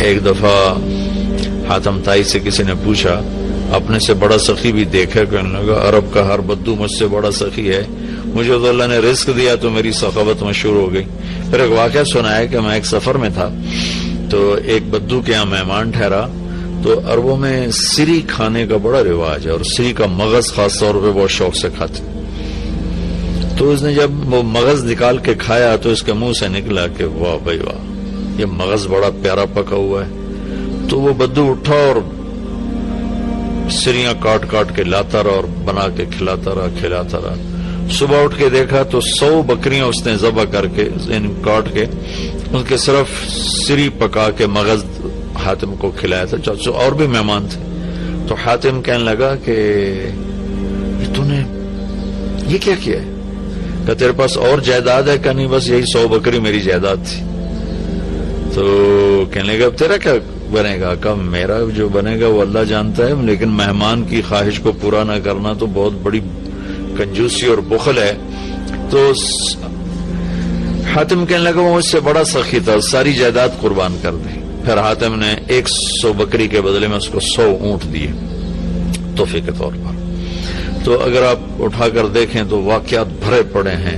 ایک دفعہ حاتم طائی سے کسی نے پوچھا اپنے سے بڑا سخی بھی دیکھا؟ کہنے لگا عرب کا ہر بدو مجھ سے بڑا سخی ہے، مجھے تو اللہ نے رزق دیا تو میری سخاوت مشہور ہو گئی۔ پھر ایک واقعہ سنا ہے کہ میں ایک سفر میں تھا تو ایک بدو کے یہاں مہمان ٹھہرا، تو عربوں میں سری کھانے کا بڑا رواج ہے اور سری کا مغز خاص طور پہ بہت شوق سے کھاتے۔ تو اس نے جب وہ مغز نکال کے کھایا تو اس کے منہ سے نکلا کہ واہ بھائی واہ، یہ مغز بڑا پیارا پکا ہوا ہے۔ تو وہ بدو اٹھا اور سریاں کاٹ کاٹ کے لاتا رہا اور بنا کے کھلاتا رہا۔ صبح اٹھ کے دیکھا تو 100 بکریاں اس نے ذبح کر کے کاٹ کے ان کے صرف سری پکا کے مغز حاتم کو کھلایا تھا، اور بھی مہمان تھے۔ تو حاتم کہنے لگا کہ تو نے یہ کیا ہے؟ کہ تیرے پاس اور جائیداد ہے؟ کہ نہیں، بس یہی 100 بکری میری جائیداد تھی۔ تو کہنے لگا اب تیرا کیا بنے گا؟ کہ میرا جو بنے گا وہ اللہ جانتا ہے، لیکن مہمان کی خواہش کو پورا نہ کرنا تو بہت بڑی کنجوسی اور بخل ہے۔ تو حاتم کہنے لگا وہ مجھ سے بڑا سخی تھا، ساری جائیداد قربان کر دی۔ پھر حاتم نے 100 بکری کے بدلے میں اس کو 100 اونٹ دیے تحفے کے طور پر۔ تو اگر آپ اٹھا کر دیکھیں تو واقعات بھرے پڑے ہیں۔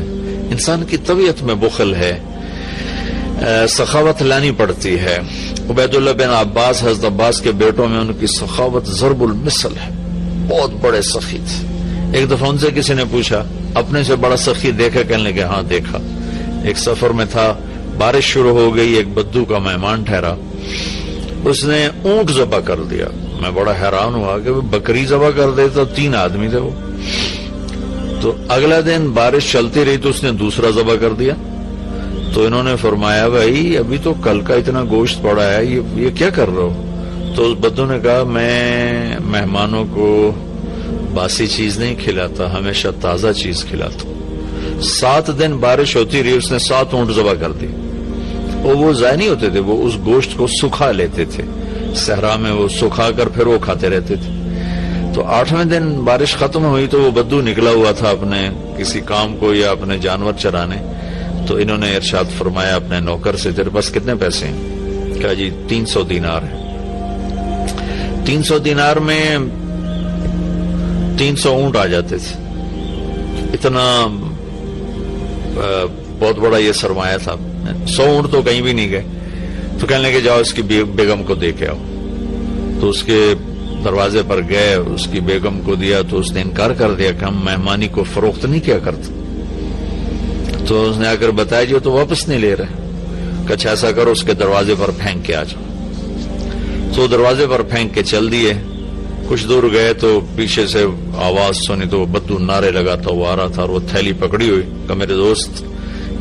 انسان کی طبیعت میں بخل ہے، سخاوت لانی پڑتی ہے۔ عبید اللہ بن عباس، حضرت عباس کے بیٹوں میں، ان کی سخاوت ضرب المثل ہے، بہت بڑے سخی تھے۔ ایک دفعہ ان سے کسی نے پوچھا اپنے سے بڑا سخی دیکھا؟ کہنے لگے ہاں دیکھا۔ ایک سفر میں تھا، بارش شروع ہو گئی، ایک بدو کا مہمان ٹھہرا، اس نے اونٹ ذبح کر دیا۔ میں بڑا حیران ہوا کہ بکری ذبح کر دیتا، 3 آدمی تھے وہ۔ تو اگلا دن بارش چلتی رہی تو اس نے دوسرا ذبح کر دیا۔ تو انہوں نے فرمایا بھائی ابھی تو کل کا اتنا گوشت پڑا ہے، یہ کیا کر رہے ہو؟ تو اس بدو نے کہا میں مہمانوں کو باسی چیز نہیں کھلاتا، ہمیشہ تازہ چیز کھلاتا ہوں۔ 7 دن بارش ہوتی رہی، اس نے 7 اونٹ ذبح کر دی، اور وہ ضائع نہیں ہوتے تھے، وہ اس گوشت کو سکھا لیتے تھے صحرا میں، وہ سکھا کر پھر وہ کھاتے رہتے تھے۔ تو 8ویں دن بارش ختم ہوئی تو وہ بدو نکلا ہوا تھا اپنے کسی کام کو یا اپنے جانور چرانے۔ تو انہوں نے ارشاد فرمایا اپنے نوکر سے تیرے پاس کتنے پیسے ہیں؟ کہا جی 300 دینار ہیں۔ 300 دینار میں 300 اونٹ آ جاتے تھے، اتنا بہت بڑا یہ سرمایہ تھا۔ 100 اونٹ تو کہیں بھی نہیں گئے۔ تو کہنے لگے جاؤ اس کی بیگم کو دے کے آؤ۔ تو اس کے دروازے پر گئے، اس کی بیگم کو دیا تو اس نے انکار کر دیا کہ ہم مہمانی کو فروخت نہیں کیا کرتے۔ تو اس نے آ کر بتایا جی وہ تو واپس نہیں لے رہے۔ کہ ایسا کرو اس کے دروازے پر پھینک کے آ جاؤ۔ تو دروازے پر پھینک کے چل دیے۔ کچھ دور گئے تو پیچھے سے آواز سنی تو وہ بدو نعرے لگاتا وہ آ رہا تھا، اور وہ تھیلی پکڑی ہوئی کہ میرے دوست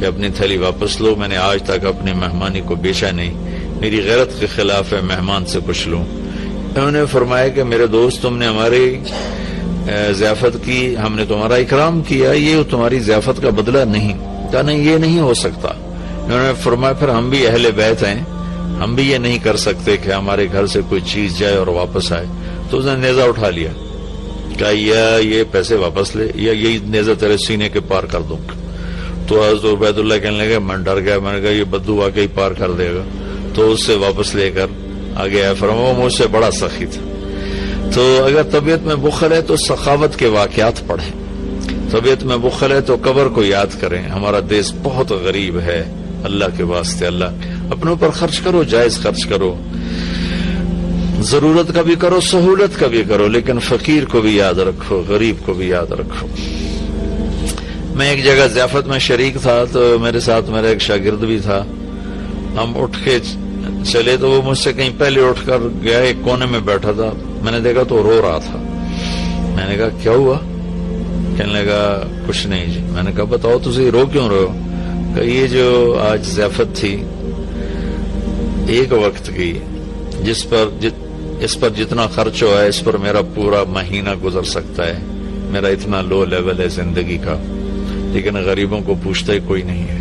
یہ اپنی تھیلی واپس لو، میں نے آج تک اپنی مہمانی کو بیچا نہیں، میری غیرت کے خلاف ہے مہمان سے کچھ لوں۔ انہوں نے فرمایا کہ میرے دوست تم نے ہماری ضیافت کی، ہم نے تمہارا اکرام کیا، یہ تمہاری ضیافت کا بدلہ نہیں۔ کہا نہیں یہ نہیں ہو سکتا۔ انہوں نے فرمایا پھر ہم بھی اہل بیت ہیں، ہم بھی یہ نہیں کر سکتے کہ ہمارے گھر سے کوئی چیز جائے اور واپس آئے۔ تو اس نے نیزہ اٹھا لیا، کہا یا یہ پیسے واپس لے یا یہی نیزہ تیرے سینے کے پار کر دوں۔ تو حضرت عبید اللہ کہنے لگا میں ڈر گیا، میں نے کہا یہ بدو واقعی پار کر دے گا۔ تو اس سے واپس لے کر آگے آیا، فرمایا مجھ سے بڑا سخی تھا۔ تو اگر طبیعت میں بخل ہے تو سخاوت کے واقعات پڑھیں، طبیعت میں بخل ہے تو قبر کو یاد کریں۔ ہمارا دیش بہت غریب ہے، اللہ کے واسطے اللہ اپنے اوپر خرچ کرو، جائز خرچ کرو، ضرورت کا بھی کرو، سہولت کا بھی کرو، لیکن فقیر کو بھی یاد رکھو، غریب کو بھی یاد رکھو۔ میں ایک جگہ ضیافت میں شریک تھا تو میرے ساتھ میرا ایک شاگرد بھی تھا۔ ہم اٹھ کے چلے تو وہ مجھ سے کہیں پہلے اٹھ کر گیا، ایک کونے میں بیٹھا تھا، میں نے دیکھا تو رو رہا تھا۔ میں نے کہا کیا ہوا؟ کہنے لگا کچھ نہیں جی۔ میں نے کہا بتاؤ تجھے رو کیوں رہے ہو؟ کہ یہ جو آج ضیافت تھی ایک وقت کی، اس پر جتنا خرچ ہوا ہے اس پر میرا پورا مہینہ گزر سکتا ہے، میرا اتنا لو لیول ہے زندگی کا، لیکن غریبوں کو پوچھتا ہی کوئی نہیں ہے۔